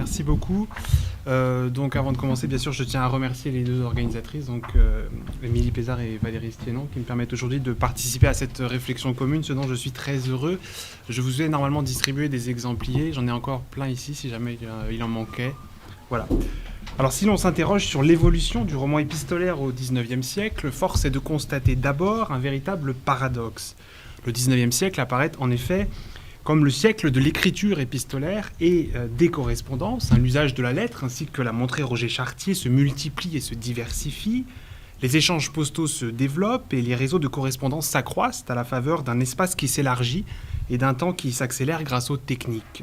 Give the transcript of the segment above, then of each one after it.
merci beaucoup. Donc avant de commencer, bien sûr, je tiens à remercier les deux organisatrices, donc Émilie Pézard et Valérie Stiénon, qui me permettent aujourd'hui de participer à cette réflexion commune, ce dont je suis très heureux. Je vous ai normalement distribué des exempliers, j'en ai encore plein ici si jamais il en manquait. Voilà. Alors si l'on s'interroge sur l'évolution du roman épistolaire au XIXe siècle, force est de constater d'abord un véritable paradoxe. Le XIXe siècle apparaît en effet comme le siècle de l'écriture épistolaire et des correspondances. L'usage de la lettre, ainsi que l'a montré Roger Chartier, se multiplie et se diversifie. Les échanges postaux se développent et les réseaux de correspondance s'accroissent à la faveur d'un espace qui s'élargit et d'un temps qui s'accélère grâce aux techniques.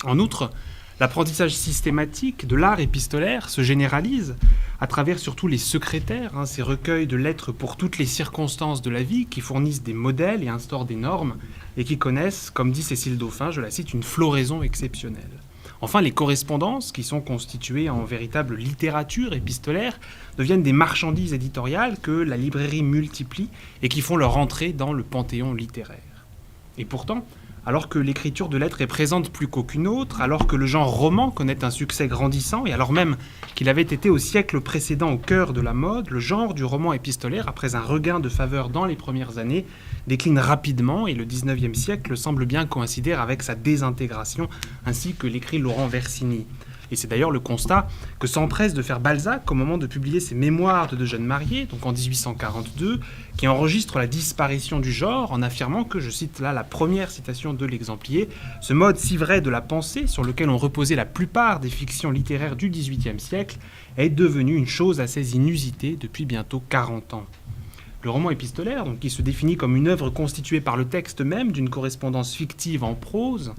En outre, l'apprentissage systématique de l'art épistolaire se généralise à travers surtout les secrétaires, ces recueils de lettres pour toutes les circonstances de la vie qui fournissent des modèles et instaurent des normes et qui connaissent, comme dit Cécile Dauphin, je la cite, une floraison exceptionnelle. Enfin, les correspondances, qui sont constituées en véritable littérature épistolaire, deviennent des marchandises éditoriales que la librairie multiplie et qui font leur entrée dans le panthéon littéraire. Et pourtant, alors que l'écriture de lettres est présente plus qu'aucune autre, alors que le genre roman connaît un succès grandissant, et alors même qu'il avait été au siècle précédent au cœur de la mode, le genre du roman épistolaire, après un regain de faveur dans les premières années, décline rapidement, et le XIXe siècle semble bien coïncider avec sa désintégration, ainsi que l'écrit Laurent Versini. Et c'est d'ailleurs le constat que s'empresse de faire Balzac au moment de publier ses Mémoires de deux jeunes mariés, donc en 1842, qui enregistre la disparition du genre en affirmant que, je cite là la première citation de l'exemplier, « Ce mode si vrai de la pensée sur lequel ont reposé la plupart des fictions littéraires du XVIIIe siècle est devenu une chose assez inusitée depuis bientôt 40 ans. » Le roman épistolaire, donc, qui se définit comme une œuvre constituée par le texte même d'une correspondance fictive en prose,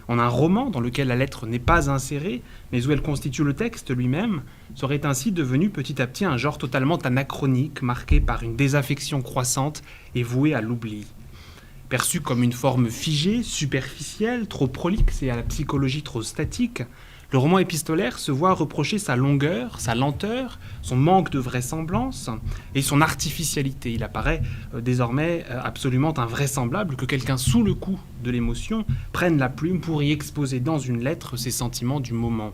en un roman dans lequel la lettre n'est pas insérée, mais où elle constitue le texte lui-même, serait ainsi devenu petit à petit un genre totalement anachronique, marqué par une désaffection croissante et voué à l'oubli. Perçu comme une forme figée, superficielle, trop prolixe et à la psychologie trop statique, le roman épistolaire se voit reprocher sa longueur, sa lenteur, son manque de vraisemblance et son artificialité. Il apparaît désormais absolument invraisemblable que quelqu'un sous le coup de l'émotion prenne la plume pour y exposer dans une lettre ses sentiments du moment.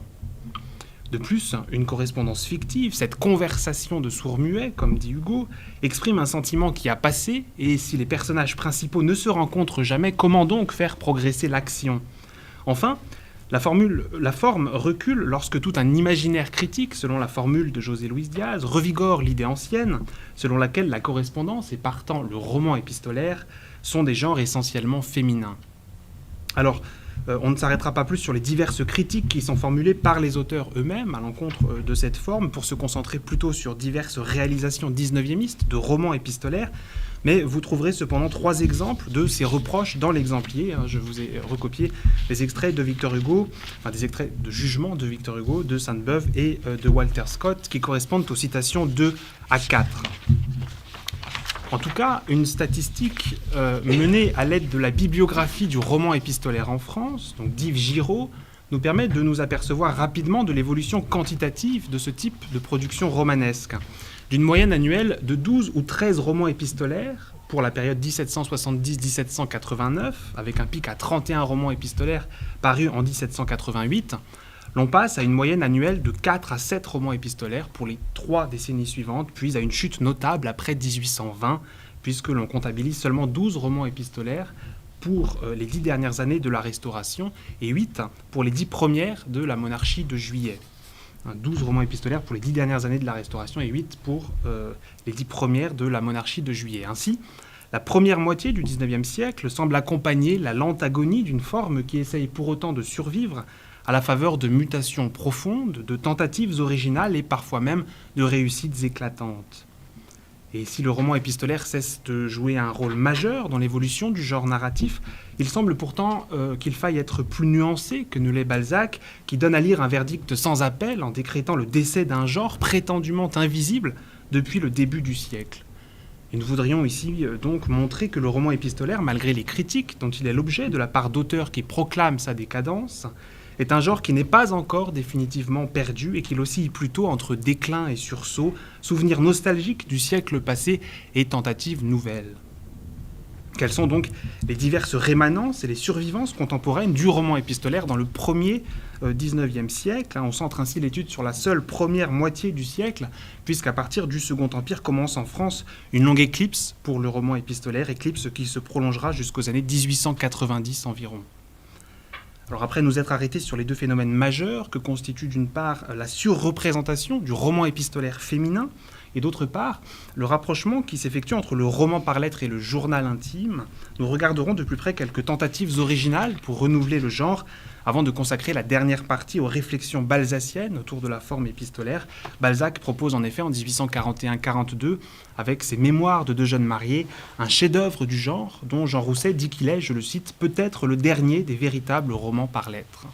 De plus, une correspondance fictive, cette conversation de sourds-muets, comme dit Hugo, exprime un sentiment qui a passé, et si les personnages principaux ne se rencontrent jamais, comment donc faire progresser l'action ? Enfin, la forme recule lorsque tout un imaginaire critique, selon la formule de José Luis Diaz, revigore l'idée ancienne, selon laquelle la correspondance et partant le roman épistolaire sont des genres essentiellement féminins. Alors, on ne s'arrêtera pas plus sur les diverses critiques qui sont formulées par les auteurs eux-mêmes à l'encontre de cette forme pour se concentrer plutôt sur diverses réalisations 19e de romans épistolaires. Mais vous trouverez cependant 3 exemples de ces reproches dans l'exemplier. Je vous ai recopié des extraits de Victor Hugo, des extraits de jugement de Victor Hugo, de Sainte-Beuve et de Walter Scott, qui correspondent aux citations 2 à 4. En tout cas, une statistique menée à l'aide de la bibliographie du roman épistolaire en France, donc d'Yves Giraud, nous permet de nous apercevoir rapidement de l'évolution quantitative de ce type de production romanesque. D'une moyenne annuelle de 12 ou 13 romans épistolaires pour la période 1770-1789, avec un pic à 31 romans épistolaires parus en 1788, l'on passe à une moyenne annuelle de 4 à 7 romans épistolaires pour les 3 décennies suivantes, puis à une chute notable après 1820, puisque l'on comptabilise seulement 12 romans épistolaires pour les 10 dernières années de la Restauration et 8 pour les 10 premières de la monarchie de Juillet. 12 romans épistolaires pour les 10 dernières années de la Restauration et 8 pour les 10 premières de la monarchie de Juillet. Ainsi, la première moitié du XIXe siècle semble accompagner la lente agonie d'une forme qui essaye pour autant de survivre à la faveur de mutations profondes, de tentatives originales et parfois même de réussites éclatantes. Et si le roman épistolaire cesse de jouer un rôle majeur dans l'évolution du genre narratif, il semble pourtant qu'il faille être plus nuancé que ne l'est Balzac, qui donne à lire un verdict sans appel en décrétant le décès d'un genre prétendument invisible depuis le début du siècle. Et nous voudrions ici donc montrer que le roman épistolaire, malgré les critiques dont il est l'objet de la part d'auteurs qui proclament sa décadence, est un genre qui n'est pas encore définitivement perdu et qu'il oscille plutôt entre déclin et sursaut, souvenir nostalgique du siècle passé et tentative nouvelle. Quelles sont donc les diverses rémanences et les survivances contemporaines du roman épistolaire dans le premier XIXe siècle. On centre ainsi l'étude sur la seule première moitié du siècle, puisqu'à partir du Second Empire commence en France une longue éclipse pour le roman épistolaire, éclipse qui se prolongera jusqu'aux années 1890 environ. Alors après nous être arrêtés sur les deux phénomènes majeurs que constituent d'une part la surreprésentation du roman épistolaire féminin et d'autre part le rapprochement qui s'effectue entre le roman par lettres et le journal intime, nous regarderons de plus près quelques tentatives originales pour renouveler le genre avant de consacrer la dernière partie aux réflexions balzaciennes autour de la forme épistolaire. Balzac propose en effet en 1841-42, avec ses Mémoires de deux jeunes mariés, un chef-d'œuvre du genre dont Jean Rousset dit qu'il est, je le cite, peut-être le dernier des véritables romans par lettres.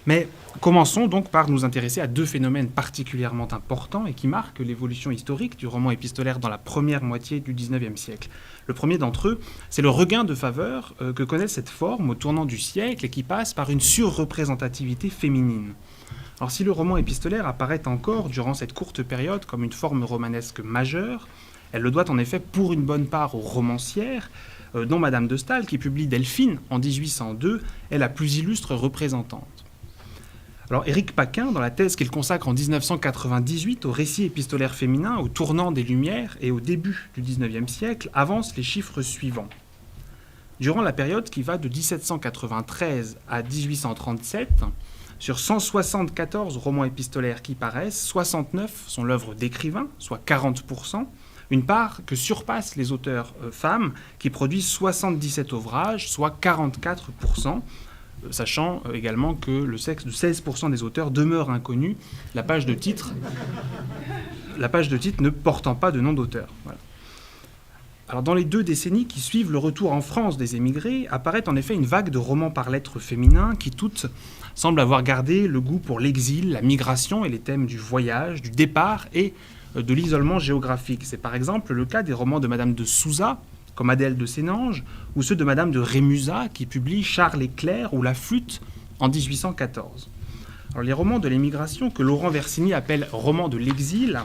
Mais commençons donc par nous intéresser à deux phénomènes particulièrement importants et qui marquent l'évolution historique du roman épistolaire dans la première moitié du XIXe siècle. Le premier d'entre eux, c'est le regain de faveur que connaît cette forme au tournant du siècle et qui passe par une surreprésentativité féminine. Alors si le roman épistolaire apparaît encore durant cette courte période comme une forme romanesque majeure, elle le doit en effet pour une bonne part aux romancières, dont Madame de Staël, qui publie Delphine en 1802, est la plus illustre représentante. Alors Éric Paquin, dans la thèse qu'il consacre en 1998 au récit épistolaire féminin, au tournant des Lumières et au début du XIXe siècle, avance les chiffres suivants. Durant la période qui va de 1793 à 1837, sur 174 romans épistolaires qui paraissent, 69 sont l'œuvre d'écrivains, soit 40%, une part que surpassent les auteurs femmes qui produisent 77 ouvrages, soit 44%, sachant également que le sexe de 16% des auteurs demeure inconnu, la page de titre ne portant pas de nom d'auteur. Voilà. Alors, dans les 2 décennies qui suivent le retour en France des émigrés, apparaît en effet une vague de romans par lettres féminins qui toutes semblent avoir gardé le goût pour l'exil, la migration et les thèmes du voyage, du départ et de l'isolement géographique. C'est par exemple le cas des romans de Madame de Souza, comme Adèle de Sénange, ou ceux de Madame de Rémusat, qui publie Charles et Claire ou La Flûte en 1814. Alors, les romans de l'émigration, que Laurent Versini appelle romans de l'exil,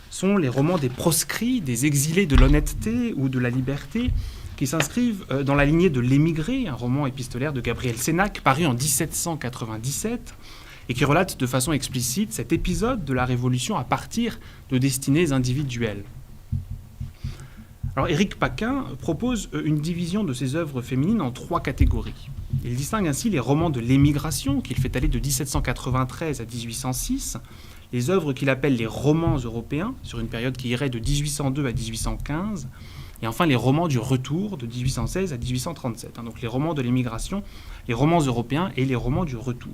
sont les romans des proscrits, des exilés de l'honnêteté ou de la liberté, qui s'inscrivent dans la lignée de L'émigré, un roman épistolaire de Gabriel Sénac, paru en 1797, et qui relate de façon explicite cet épisode de la Révolution à partir de destinées individuelles. Alors, Éric Paquin propose une division de ses œuvres féminines en 3 catégories. Il distingue ainsi les romans de l'émigration, qu'il fait aller de 1793 à 1806, les œuvres qu'il appelle les romans européens, sur une période qui irait de 1802 à 1815, et enfin les romans du retour, de 1816 à 1837. Donc les romans de l'émigration, les romans européens et les romans du retour.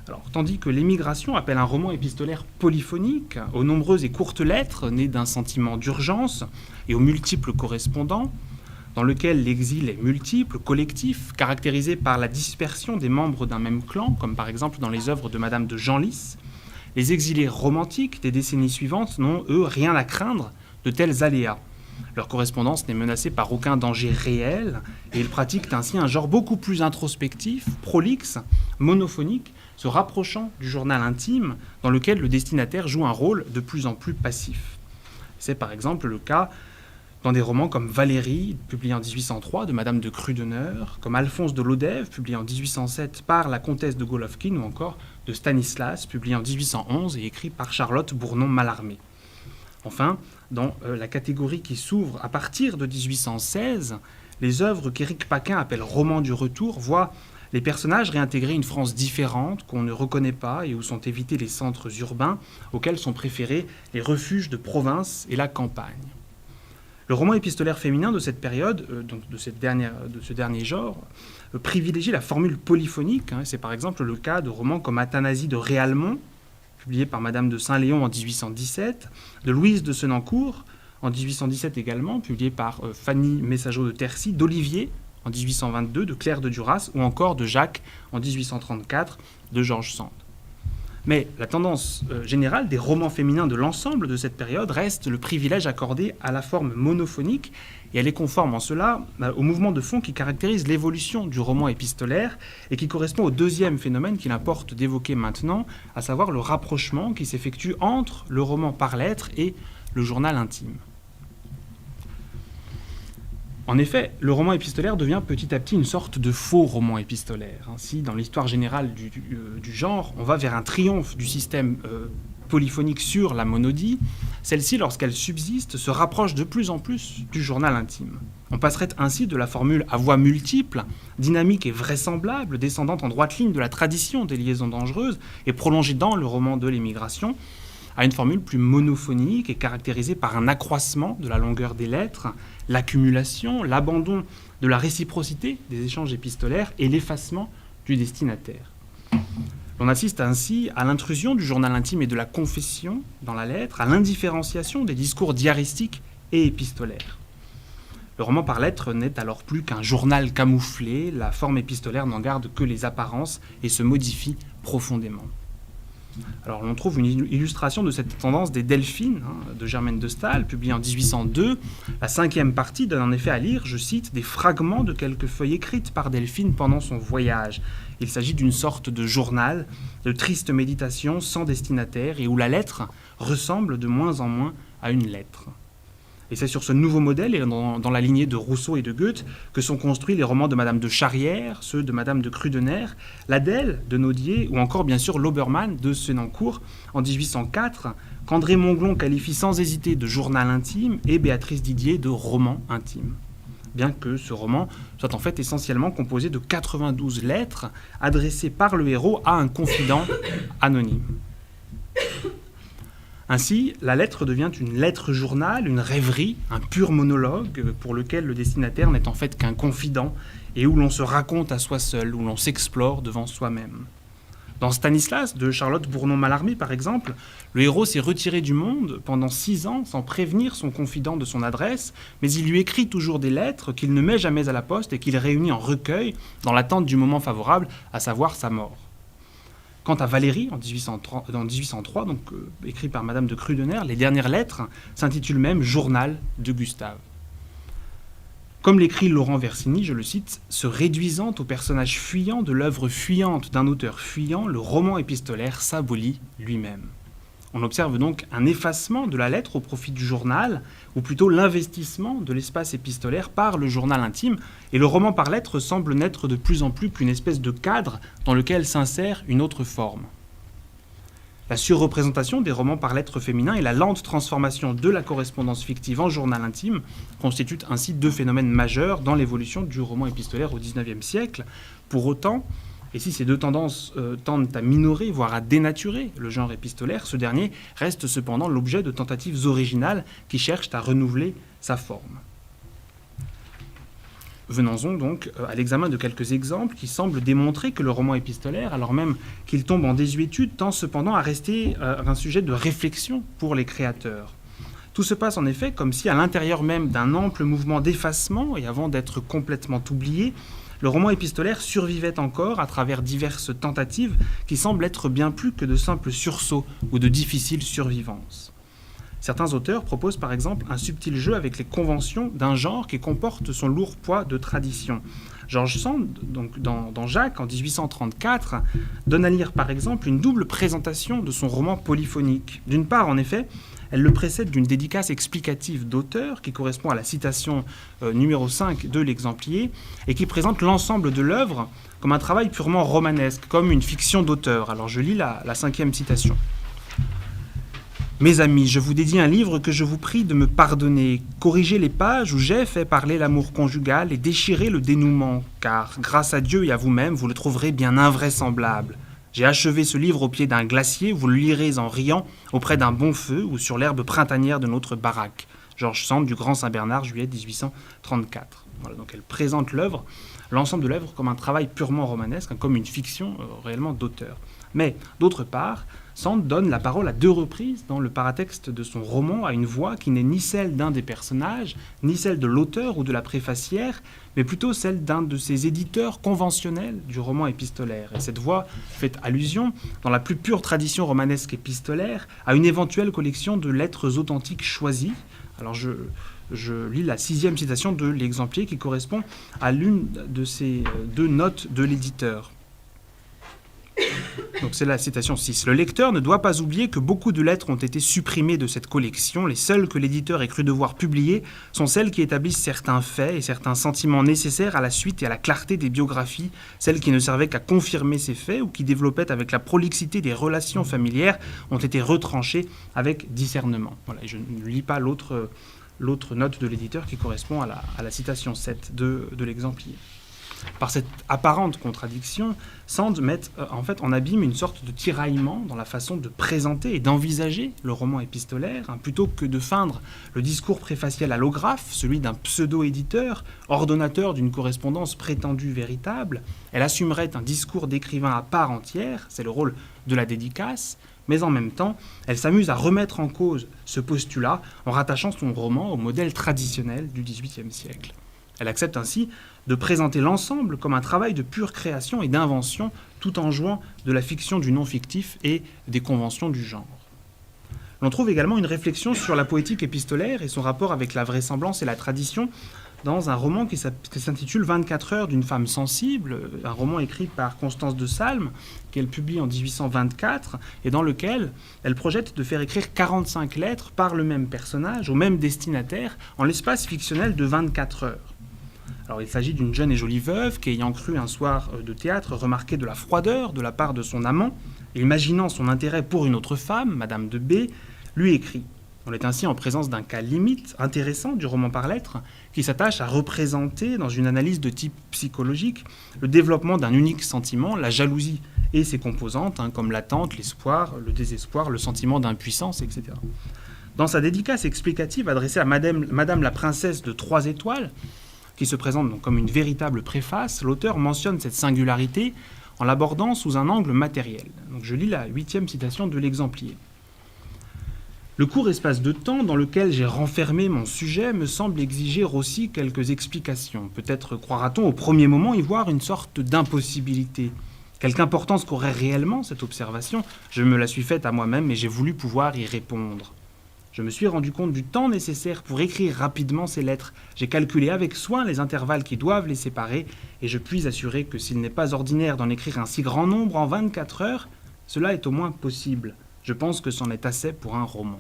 Alors, tandis que l'émigration appelle un roman épistolaire polyphonique, aux nombreuses et courtes lettres nées d'un sentiment d'urgence et aux multiples correspondants, dans lequel l'exil est multiple, collectif, caractérisé par la dispersion des membres d'un même clan, comme par exemple dans les œuvres de Madame de Genlis, les exilés romantiques des décennies suivantes n'ont, eux, rien à craindre de tels aléas. Leur correspondance n'est menacée par aucun danger réel, et ils pratiquent ainsi un genre beaucoup plus introspectif, prolixe, monophonique, se rapprochant du journal intime, dans lequel le destinataire joue un rôle de plus en plus passif. C'est par exemple le cas dans des romans comme Valérie, publié en 1803, de Madame de Krudener, comme Alphonse de Lodève, publié en 1807 par la comtesse de Golovkin, ou encore de Stanislas, publié en 1811 et écrit par Charlotte Bournon-Mallarmé. Enfin, dans la catégorie qui s'ouvre à partir de 1816, les œuvres qu'Éric Paquin appelle romans du retour voient les personnages réintégrer une France différente qu'on ne reconnaît pas et où sont évités les centres urbains auxquels sont préférés les refuges de province et la campagne. Le roman épistolaire féminin de cette période, donc de ce dernier genre, privilégie la formule polyphonique. C'est par exemple le cas de romans comme Athanasie de Réalmont, publié par Madame de Saint-Léon en 1817, de Louise de Senancour en 1817 également, publié par Fanny Messageot de Tercy, d'Olivier en 1822, de Claire de Duras, ou encore de Jacques en 1834, de Georges Sand. Mais la tendance générale des romans féminins de l'ensemble de cette période reste le privilège accordé à la forme monophonique, et elle est conforme en cela au mouvement de fond qui caractérise l'évolution du roman épistolaire et qui correspond au deuxième phénomène qu'il importe d'évoquer maintenant, à savoir le rapprochement qui s'effectue entre le roman par lettres et le journal intime. En effet, le roman épistolaire devient petit à petit une sorte de faux roman épistolaire. Ainsi, dans l'histoire générale du genre, on va vers un triomphe du système polyphonique sur la monodie. Celle-ci, lorsqu'elle subsiste, se rapproche de plus en plus du journal intime. On passerait ainsi de la formule à voix multiples, dynamique et vraisemblable, descendante en droite ligne de la tradition des liaisons dangereuses et prolongée dans le roman de l'émigration, à une formule plus monophonique et caractérisée par un accroissement de la longueur des lettres, l'accumulation, l'abandon de la réciprocité des échanges épistolaires et l'effacement du destinataire. On assiste ainsi à l'intrusion du journal intime et de la confession dans la lettre, à l'indifférenciation des discours diaristiques et épistolaires. Le roman par lettres n'est alors plus qu'un journal camouflé, la forme épistolaire n'en garde que les apparences et se modifie profondément. Alors on trouve une illustration de cette tendance des Delphines de Germaine de Staël, publiée en 1802. La 5e partie donne en effet à lire, je cite, des fragments de quelques feuilles écrites par Delphine pendant son voyage. Il s'agit d'une sorte de journal, de triste méditation sans destinataire et où la lettre ressemble de moins en moins à une lettre. Et c'est sur ce nouveau modèle, et dans la lignée de Rousseau et de Goethe, que sont construits les romans de Madame de Charrière, ceux de Madame de Krudener, l'Adèle de Nodier, ou encore bien sûr l'Obermann de Senancourt en 1804, qu'André Monglon qualifie sans hésiter de journal intime et Béatrice Didier de roman intime. Bien que ce roman soit en fait essentiellement composé de 92 lettres adressées par le héros à un confident anonyme. Ainsi, la lettre devient une lettre-journal, une rêverie, un pur monologue pour lequel le destinataire n'est en fait qu'un confident et où l'on se raconte à soi seul, où l'on s'explore devant soi-même. Dans Stanislas de Charlotte Bournon-Mallarmé, par exemple, le héros s'est retiré du monde pendant 6 ans sans prévenir son confident de son adresse, mais il lui écrit toujours des lettres qu'il ne met jamais à la poste et qu'il réunit en recueil dans l'attente du moment favorable, à savoir sa mort. Quant à Valérie, en 1803, écrit par Madame de Krudener, les dernières lettres s'intitulent même « Journal de Gustave ». Comme l'écrit Laurent Versini, je le cite, « Se réduisant au personnage fuyant de l'œuvre fuyante d'un auteur fuyant, le roman épistolaire s'abolit lui-même ». On observe donc un effacement de la lettre au profit du journal, ou plutôt l'investissement de l'espace épistolaire par le journal intime, et le roman par lettres semble n'être de plus en plus qu'une espèce de cadre dans lequel s'insère une autre forme. La surreprésentation des romans par lettres féminins et la lente transformation de la correspondance fictive en journal intime constituent ainsi 2 phénomènes majeurs dans l'évolution du roman épistolaire au XIXe siècle. Pour autant, et si ces 2 tendances tendent à minorer, voire à dénaturer le genre épistolaire, ce dernier reste cependant l'objet de tentatives originales qui cherchent à renouveler sa forme. Venons-en donc à l'examen de quelques exemples qui semblent démontrer que le roman épistolaire, alors même qu'il tombe en désuétude, tend cependant à rester un sujet de réflexion pour les créateurs. Tout se passe en effet comme si, à l'intérieur même d'un ample mouvement d'effacement, et avant d'être complètement oublié, le roman épistolaire survivait encore à travers diverses tentatives qui semblent être bien plus que de simples sursauts ou de difficiles survivances. Certains auteurs proposent par exemple un subtil jeu avec les conventions d'un genre qui comporte son lourd poids de tradition. George Sand, donc dans Jacques, en 1834, donne à lire par exemple une double présentation de son roman polyphonique. D'une part, en effet, elle le précède d'une dédicace explicative d'auteur qui correspond à la citation numéro 5 de l'exemplier et qui présente l'ensemble de l'œuvre comme un travail purement romanesque, comme une fiction d'auteur. Alors je lis la 5e citation. « Mes amis, je vous dédie un livre que je vous prie de me pardonner. Corrigez les pages où j'ai fait parler l'amour conjugal et déchirez le dénouement, car, grâce à Dieu et à vous-même, vous le trouverez bien invraisemblable. J'ai achevé ce livre au pied d'un glacier, vous le lirez en riant auprès d'un bon feu ou sur l'herbe printanière de notre baraque. » Georges Sand du Grand Saint-Bernard, juillet 1834. Voilà, donc elle présente l'œuvre, l'ensemble de l'œuvre comme un travail purement romanesque, comme une fiction réellement d'auteur. Mais, d'autre part, Sand donne la parole à 2 reprises dans le paratexte de son roman à une voix qui n'est ni celle d'un des personnages, ni celle de l'auteur ou de la préfacière, mais plutôt celle d'un de ces éditeurs conventionnels du roman épistolaire. Et cette voix fait allusion, dans la plus pure tradition romanesque épistolaire, à une éventuelle collection de lettres authentiques choisies. Alors je lis la 6e citation de l'exemplier qui correspond à l'une de ces 2 notes de l'éditeur. Donc c'est la citation 6. « Le lecteur ne doit pas oublier que beaucoup de lettres ont été supprimées de cette collection. Les seules que l'éditeur ait cru devoir publier sont celles qui établissent certains faits et certains sentiments nécessaires à la suite et à la clarté des biographies, celles qui ne servaient qu'à confirmer ces faits ou qui développaient avec la prolixité des relations familières ont été retranchées avec discernement. » Voilà, et je ne lis pas l'autre note de l'éditeur qui correspond à la citation 7 de l'exemplier. Par cette apparente contradiction, Sand met en fait en abîme une sorte de tiraillement dans la façon de présenter et d'envisager le roman épistolaire, plutôt que de feindre le discours préfaciel allographe, celui d'un pseudo-éditeur, ordonnateur d'une correspondance prétendue véritable. Elle assumerait un discours d'écrivain à part entière, c'est le rôle de la dédicace, mais en même temps, elle s'amuse à remettre en cause ce postulat en rattachant son roman au modèle traditionnel du XVIIIe siècle. Elle accepte ainsi de présenter l'ensemble comme un travail de pure création et d'invention, tout en jouant de la fiction du non-fictif et des conventions du genre. L'on trouve également une réflexion sur la poétique épistolaire et son rapport avec la vraisemblance et la tradition dans un roman qui s'intitule « 24 heures d'une femme sensible », un roman écrit par Constance de Salm, qu'elle publie en 1824, et dans lequel elle projette de faire écrire 45 lettres par le même personnage, au même destinataire, en l'espace fictionnel de 24 heures. Alors, il s'agit d'une jeune et jolie veuve qui, ayant cru un soir de théâtre remarquer de la froideur de la part de son amant, et imaginant son intérêt pour une autre femme, Madame de B, lui écrit. On est ainsi en présence d'un cas limite intéressant du roman par lettres qui s'attache à représenter, dans une analyse de type psychologique, le développement d'un unique sentiment, la jalousie et ses composantes, comme l'attente, l'espoir, le désespoir, le sentiment d'impuissance, etc. Dans sa dédicace explicative adressée à Madame la princesse de 3 étoiles, qui se présente donc comme une véritable préface, l'auteur mentionne cette singularité en l'abordant sous un angle matériel. Donc je lis la 8e citation de l'exemplier. Le court espace de temps dans lequel j'ai renfermé mon sujet me semble exiger aussi quelques explications. Peut-être croira-t-on au premier moment y voir une sorte d'impossibilité. Quelque importance qu'aurait réellement cette observation, je me la suis faite à moi-même et j'ai voulu pouvoir y répondre. Je me suis rendu compte du temps nécessaire pour écrire rapidement ces lettres. J'ai calculé avec soin les intervalles qui doivent les séparer et je puis assurer que s'il n'est pas ordinaire d'en écrire un si grand nombre en 24 heures, cela est au moins possible. Je pense que c'en est assez pour un roman.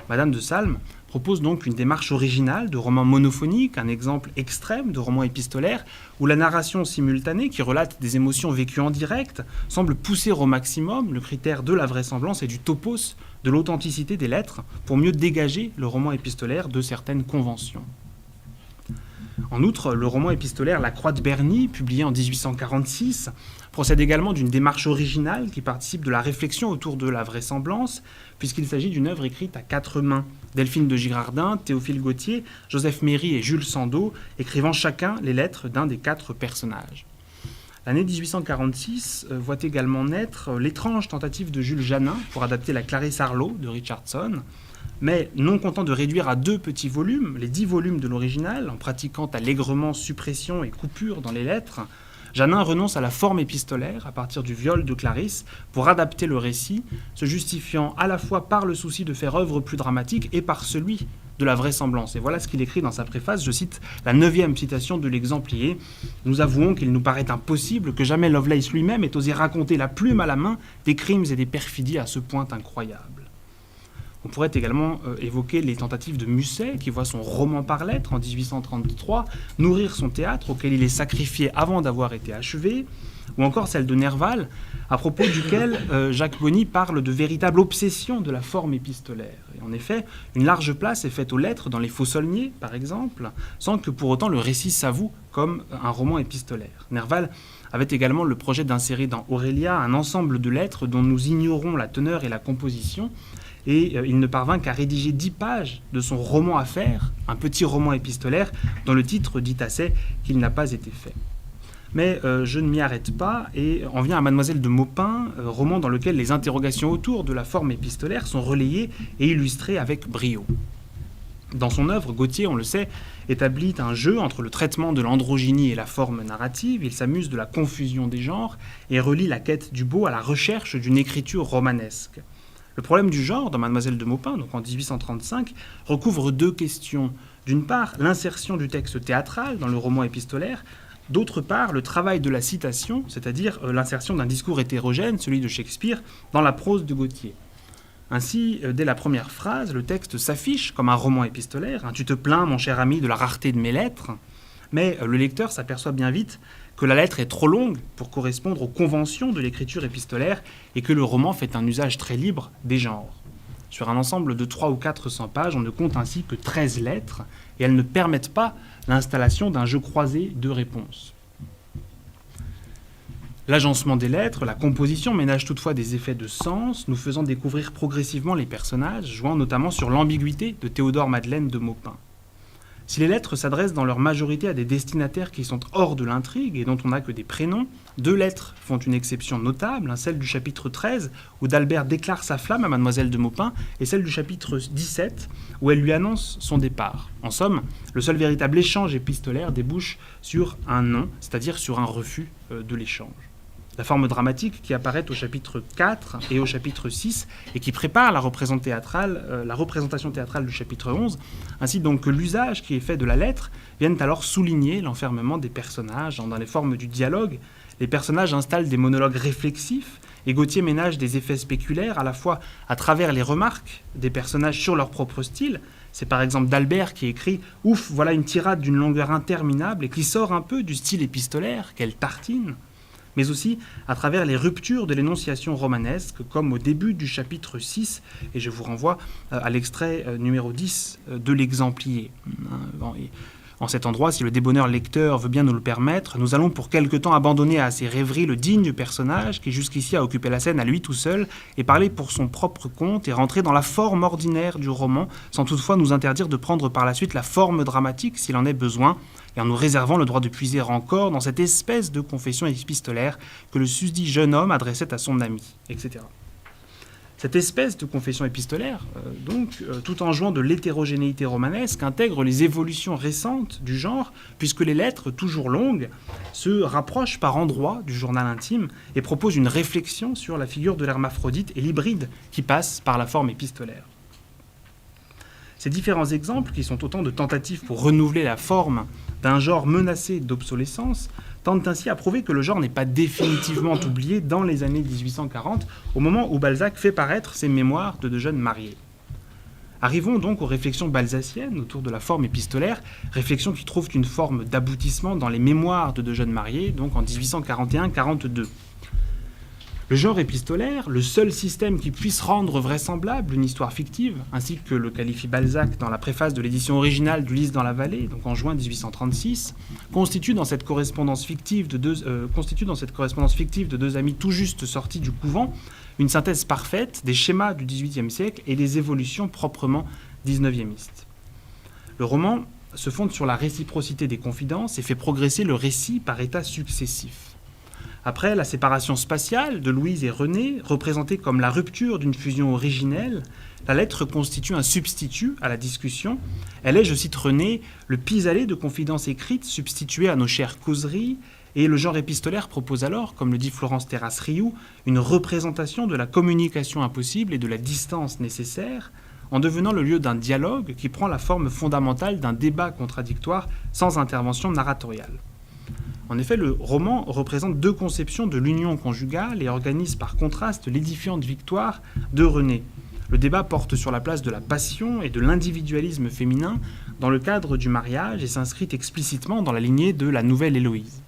Madame de Salm propose donc une démarche originale de roman monophonique, un exemple extrême de roman épistolaire, où la narration simultanée, qui relate des émotions vécues en direct, semble pousser au maximum le critère de la vraisemblance et du topos, de l'authenticité des lettres, pour mieux dégager le roman épistolaire de certaines conventions. En outre, le roman épistolaire La Croix de Berny, publié en 1846, procède également d'une démarche originale qui participe de la réflexion autour de la vraisemblance, puisqu'il s'agit d'une œuvre écrite à 4 mains. Delphine de Girardin, Théophile Gautier, Joseph Méry et Jules Sandeau, écrivant chacun les lettres d'un des 4 personnages. L'année 1846 voit également naître l'étrange tentative de Jules Janin pour adapter la Clarisse Harlowe de Richardson, mais non content de réduire à 2 petits volumes, les 10 volumes de l'original, en pratiquant allègrement suppression et coupure dans les lettres, Janin renonce à la forme épistolaire à partir du viol de Clarisse pour adapter le récit, se justifiant à la fois par le souci de faire œuvre plus dramatique et par celui de la vraisemblance. Et voilà ce qu'il écrit dans sa préface, je cite la 9e citation de l'exemplier. « Nous avouons qu'il nous paraît impossible que jamais Lovelace lui-même ait osé raconter la plume à la main des crimes et des perfidies à ce point incroyables. » On pourrait également évoquer les tentatives de Musset, qui voit son roman par lettres en 1833 nourrir son théâtre, auquel il est sacrifié avant d'avoir été achevé, ou encore celle de Nerval, à propos duquel Jacques Bonny parle de véritable obsession de la forme épistolaire. Et en effet, une large place est faite aux lettres dans Les Faux-Saulniers, par exemple, sans que pour autant le récit s'avoue comme un roman épistolaire. Nerval avait également le projet d'insérer dans Aurélia un ensemble de lettres dont nous ignorons la teneur et la composition, et il ne parvint qu'à rédiger 10 pages de son roman à faire, un petit roman épistolaire, dont le titre dit assez qu'il n'a pas été fait. Mais je ne m'y arrête pas et en vient à Mademoiselle de Maupin, roman dans lequel les interrogations autour de la forme épistolaire sont relayées et illustrées avec brio. Dans son œuvre, Gautier, on le sait, établit un jeu entre le traitement de l'androgynie et la forme narrative. Il s'amuse de la confusion des genres et relie la quête du beau à la recherche d'une écriture romanesque. Le problème du genre, dans Mademoiselle de Maupin, donc en 1835, recouvre 2 questions. D'une part, l'insertion du texte théâtral dans le roman épistolaire, D'autre part, le travail de la citation, c'est-à-dire l'insertion d'un discours hétérogène, celui de Shakespeare, dans la prose de Gautier. Ainsi, dès la première phrase, le texte s'affiche comme un roman épistolaire. Tu te plains, mon cher ami, de la rareté de mes lettres. Mais le lecteur s'aperçoit bien vite que la lettre est trop longue pour correspondre aux conventions de l'écriture épistolaire et que le roman fait un usage très libre des genres. Sur un ensemble de 300 ou 400 pages, on ne compte ainsi que 13 lettres et elles ne permettent pas l'installation d'un jeu croisé de réponses. L'agencement des lettres, la composition ménage toutefois des effets de sens, nous faisant découvrir progressivement les personnages, jouant notamment sur l'ambiguïté de Théodore Madeleine de Maupin. Si les lettres s'adressent dans leur majorité à des destinataires qui sont hors de l'intrigue et dont on n'a que des prénoms, 2 lettres font une exception notable, celle du chapitre 13, où d'Albert déclare sa flamme à Mademoiselle de Maupin, et celle du chapitre 17, où elle lui annonce son départ. En somme, le seul véritable échange épistolaire débouche sur un non, c'est-à-dire sur un refus de l'échange. La forme dramatique qui apparaît au chapitre 4 et au chapitre 6 et qui prépare la représentation théâtrale du chapitre 11, ainsi donc que l'usage qui est fait de la lettre, viennent alors souligner l'enfermement des personnages. Dans les formes du dialogue, les personnages installent des monologues réflexifs et Gautier ménage des effets spéculaires à la fois à travers les remarques des personnages sur leur propre style. C'est par exemple d'Albert qui écrit « Ouf, voilà une tirade d'une longueur interminable » et qui sort un peu du style épistolaire, qu'elle tartine, mais aussi à travers les ruptures de l'énonciation romanesque, comme au début du chapitre 6, et je vous renvoie à l'extrait numéro 10 de l'exemplier. En cet endroit, si le débonneur lecteur veut bien nous le permettre, nous allons pour quelque temps abandonner à ses rêveries le digne personnage qui jusqu'ici a occupé la scène à lui tout seul et parler pour son propre compte et rentrer dans la forme ordinaire du roman, sans toutefois nous interdire de prendre par la suite la forme dramatique s'il en est besoin, et en nous réservant le droit de puiser encore dans cette espèce de confession épistolaire que le susdit jeune homme adressait à son ami, etc. Cette espèce de confession épistolaire, tout en jouant de l'hétérogénéité romanesque, intègre les évolutions récentes du genre, puisque les lettres, toujours longues, se rapprochent par endroits du journal intime et proposent une réflexion sur la figure de l'hermaphrodite et l'hybride qui passe par la forme épistolaire. Ces différents exemples, qui sont autant de tentatives pour renouveler la forme d'un genre menacé d'obsolescence, tendent ainsi à prouver que le genre n'est pas définitivement oublié dans les années 1840, au moment où Balzac fait paraître ses mémoires de 2 jeunes mariés. Arrivons donc aux réflexions balzaciennes autour de la forme épistolaire, réflexions qui trouvent une forme d'aboutissement dans les mémoires de 2 jeunes mariés, donc en 1841-42. Le genre épistolaire, le seul système qui puisse rendre vraisemblable une histoire fictive, ainsi que le qualifie Balzac dans la préface de l'édition originale d'Ulysse dans la vallée, donc en juin 1836, constitue dans cette correspondance fictive de 2 amis tout juste sortis du couvent une synthèse parfaite des schémas du XVIIIe siècle et des évolutions proprement XIXiémistes. Le roman se fonde sur la réciprocité des confidences et fait progresser le récit par états successifs. Après la séparation spatiale de Louise et René, représentée comme la rupture d'une fusion originelle, la lettre constitue un substitut à la discussion. Elle est, je cite René, le pis-aller de confidences écrites substituées à nos chères causeries, et le genre épistolaire propose alors, comme le dit Florence Terrasse-Rioux, une représentation de la communication impossible et de la distance nécessaire, en devenant le lieu d'un dialogue qui prend la forme fondamentale d'un débat contradictoire sans intervention narratoriale. En effet, le roman représente 2 conceptions de l'union conjugale et organise par contraste l'édifiante victoire de René. Le débat porte sur la place de la passion et de l'individualisme féminin dans le cadre du mariage et s'inscrit explicitement dans la lignée de la nouvelle Héloïse.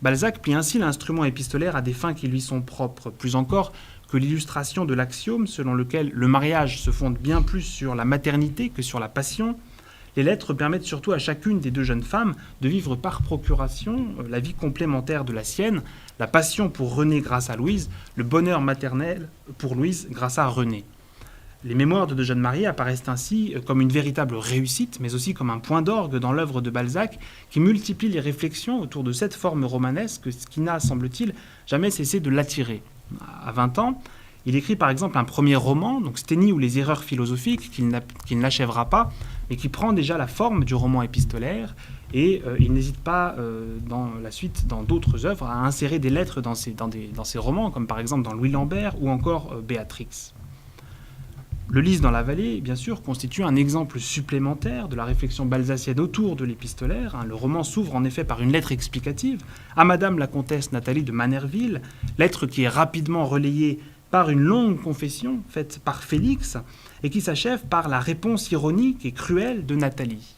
Balzac plie ainsi l'instrument épistolaire à des fins qui lui sont propres, plus encore que l'illustration de l'axiome selon lequel le mariage se fonde bien plus sur la maternité que sur la passion. Les lettres permettent surtout à chacune des 2 jeunes femmes de vivre par procuration la vie complémentaire de la sienne, la passion pour René grâce à Louise, le bonheur maternel pour Louise grâce à René. Les mémoires de 2 jeunes mariés apparaissent ainsi comme une véritable réussite, mais aussi comme un point d'orgue dans l'œuvre de Balzac qui multiplie les réflexions autour de cette forme romanesque, ce qui n'a, semble-t-il, jamais cessé de l'attirer. À 20 ans, il écrit par exemple un premier roman, donc Steny ou les erreurs philosophiques, qu'il n'achèvera pas, mais qui prend déjà la forme du roman épistolaire, et il n'hésite pas dans la suite, dans d'autres œuvres, à insérer des lettres dans ses romans, comme par exemple dans Louis Lambert ou encore Béatrix. Le Lys dans la vallée, bien sûr, constitue un exemple supplémentaire de la réflexion balzacienne autour de l'épistolaire. Le roman s'ouvre en effet par une lettre explicative à Madame la comtesse Nathalie de Manerville, lettre qui est rapidement relayée par une longue confession faite par Félix et qui s'achève par la réponse ironique et cruelle de Nathalie.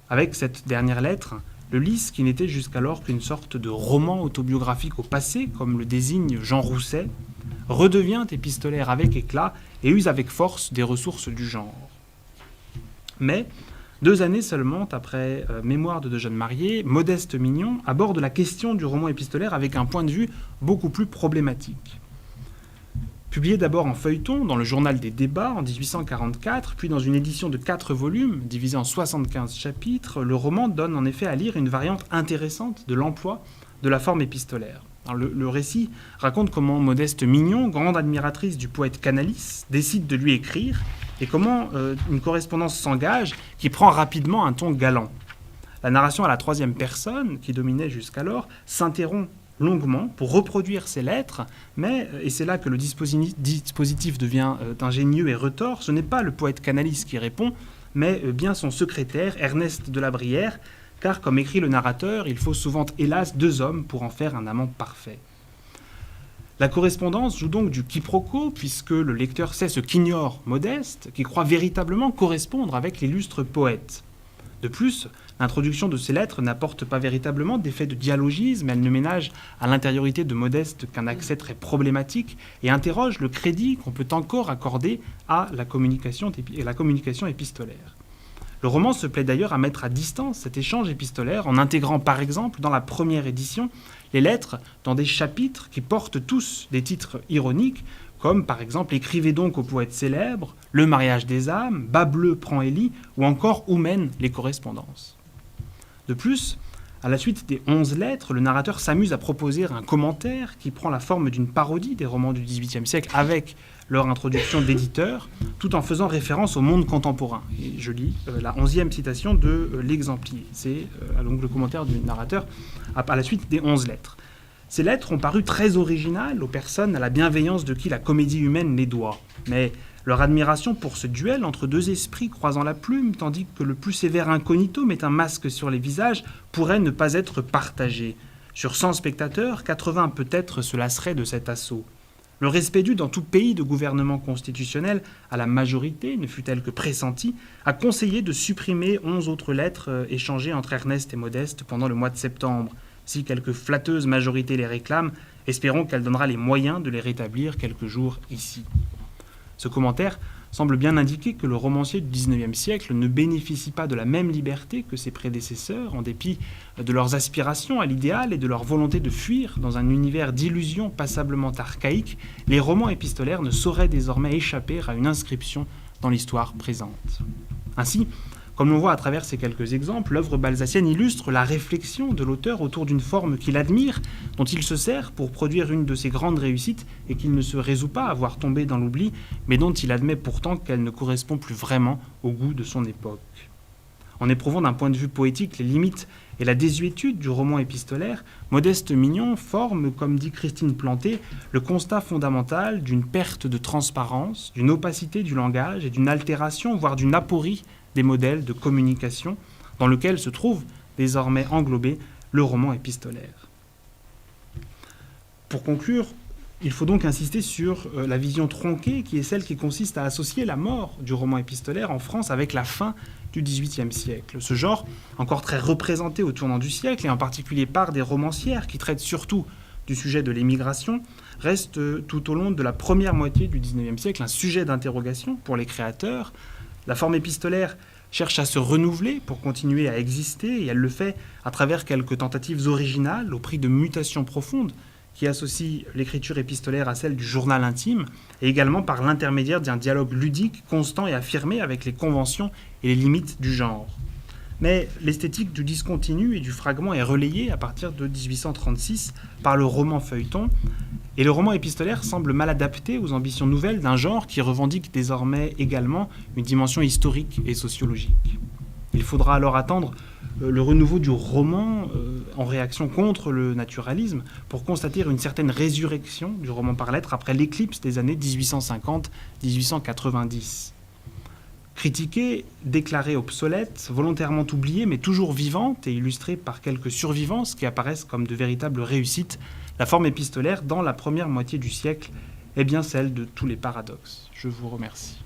Avec cette dernière lettre, le Lys, qui n'était jusqu'alors qu'une sorte de roman autobiographique au passé, comme le désigne Jean Rousset, redevient épistolaire avec éclat et use avec force des ressources du genre. Mais, 2 années seulement après Mémoires de deux jeunes mariés, Modeste Mignon aborde la question du roman épistolaire avec un point de vue beaucoup plus problématique. Publié d'abord en feuilleton dans le Journal des débats en 1844, puis dans une édition de 4 volumes, divisée en 75 chapitres, le roman donne en effet à lire une variante intéressante de l'emploi de la forme épistolaire. Alors, le récit raconte comment Modeste Mignon, grande admiratrice du poète Canalis, décide de lui écrire et comment une correspondance s'engage qui prend rapidement un ton galant. La narration à la 3e personne, qui dominait jusqu'alors, s'interrompt longuement pour reproduire ces lettres, mais, et c'est là que le dispositif devient ingénieux et retors, ce n'est pas le poète Canalis qui répond, mais bien son secrétaire, Ernest de la Brière, car, comme écrit le narrateur, il faut souvent, hélas, 2 hommes pour en faire un amant parfait. La correspondance joue donc du quiproquo, puisque le lecteur sait ce qu'ignore Modeste, qui croit véritablement correspondre avec l'illustre poète. De plus, l'introduction de ces lettres n'apporte pas véritablement d'effet de dialogisme, elle ne ménage à l'intériorité de Modeste qu'un accès très problématique et interroge le crédit qu'on peut encore accorder à la communication épistolaire. Le roman se plaît d'ailleurs à mettre à distance cet échange épistolaire en intégrant par exemple dans la première édition les lettres dans des chapitres qui portent tous des titres ironiques, comme par exemple « Écrivez donc au poète célèbre »,« Le mariage des âmes »,« Bas bleu prend Élie » ou encore « Où mènent les correspondances ». De plus, à la suite des 11 lettres, le narrateur s'amuse à proposer un commentaire qui prend la forme d'une parodie des romans du XVIIIe siècle avec leur introduction d'éditeur, tout en faisant référence au monde contemporain. Et je lis la 11e citation de l'Exemplier. C'est donc le commentaire du narrateur à la suite des 11 lettres. Ces lettres ont paru très originales aux personnes à la bienveillance de qui la comédie humaine les doit. Mais leur admiration pour ce duel entre 2 esprits croisant la plume, tandis que le plus sévère incognito met un masque sur les visages, pourrait ne pas être partagée. Sur 100 spectateurs, 80 peut-être se lasseraient de cet assaut. Le respect dû dans tout pays de gouvernement constitutionnel à la majorité, ne fut-elle que pressentie, a conseillé de supprimer 11 autres lettres échangées entre Ernest et Modeste pendant le mois de septembre. Si quelque flatteuse majorité les réclame, espérons qu'elle donnera les moyens de les rétablir quelques jours ici. Ce commentaire semble bien indiquer que le romancier du XIXe siècle ne bénéficie pas de la même liberté que ses prédécesseurs, en dépit de leurs aspirations à l'idéal et de leur volonté de fuir dans un univers d'illusions passablement archaïques. Les romans épistolaires ne sauraient désormais échapper à une inscription dans l'histoire présente. Ainsi, comme l'on voit à travers ces quelques exemples, l'œuvre balzacienne illustre la réflexion de l'auteur autour d'une forme qu'il admire, dont il se sert pour produire une de ses grandes réussites et qu'il ne se résout pas à voir tomber dans l'oubli, mais dont il admet pourtant qu'elle ne correspond plus vraiment au goût de son époque. En éprouvant d'un point de vue poétique les limites et la désuétude du roman épistolaire, Modeste Mignon forme, comme dit Christine Planté, le constat fondamental d'une perte de transparence, d'une opacité du langage et d'une altération, voire d'une aporie des modèles de communication dans lequel se trouve désormais englobé le roman épistolaire. Pour conclure, il faut donc insister sur la vision tronquée qui est celle qui consiste à associer la mort du roman épistolaire en France avec la fin du XVIIIe siècle. Ce genre, encore très représenté au tournant du siècle, et en particulier par des romancières qui traitent surtout du sujet de l'émigration, reste tout au long de la première moitié du XIXe siècle un sujet d'interrogation pour les créateurs. La forme épistolaire cherche à se renouveler pour continuer à exister, et elle le fait à travers quelques tentatives originales au prix de mutations profondes qui associent l'écriture épistolaire à celle du journal intime, et également par l'intermédiaire d'un dialogue ludique, constant et affirmé avec les conventions et les limites du genre. Mais l'esthétique du discontinu et du fragment est relayée à partir de 1836 par le roman feuilleton, et le roman épistolaire semble mal adapté aux ambitions nouvelles d'un genre qui revendique désormais également une dimension historique et sociologique. Il faudra alors attendre le renouveau du roman en réaction contre le naturalisme pour constater une certaine résurrection du roman par lettres après l'éclipse des années 1850-1890. Critiquée, déclarée obsolète, volontairement oubliée mais toujours vivante et illustrée par quelques survivances qui apparaissent comme de véritables réussites, la forme épistolaire dans la première moitié du siècle est bien celle de tous les paradoxes. Je vous remercie.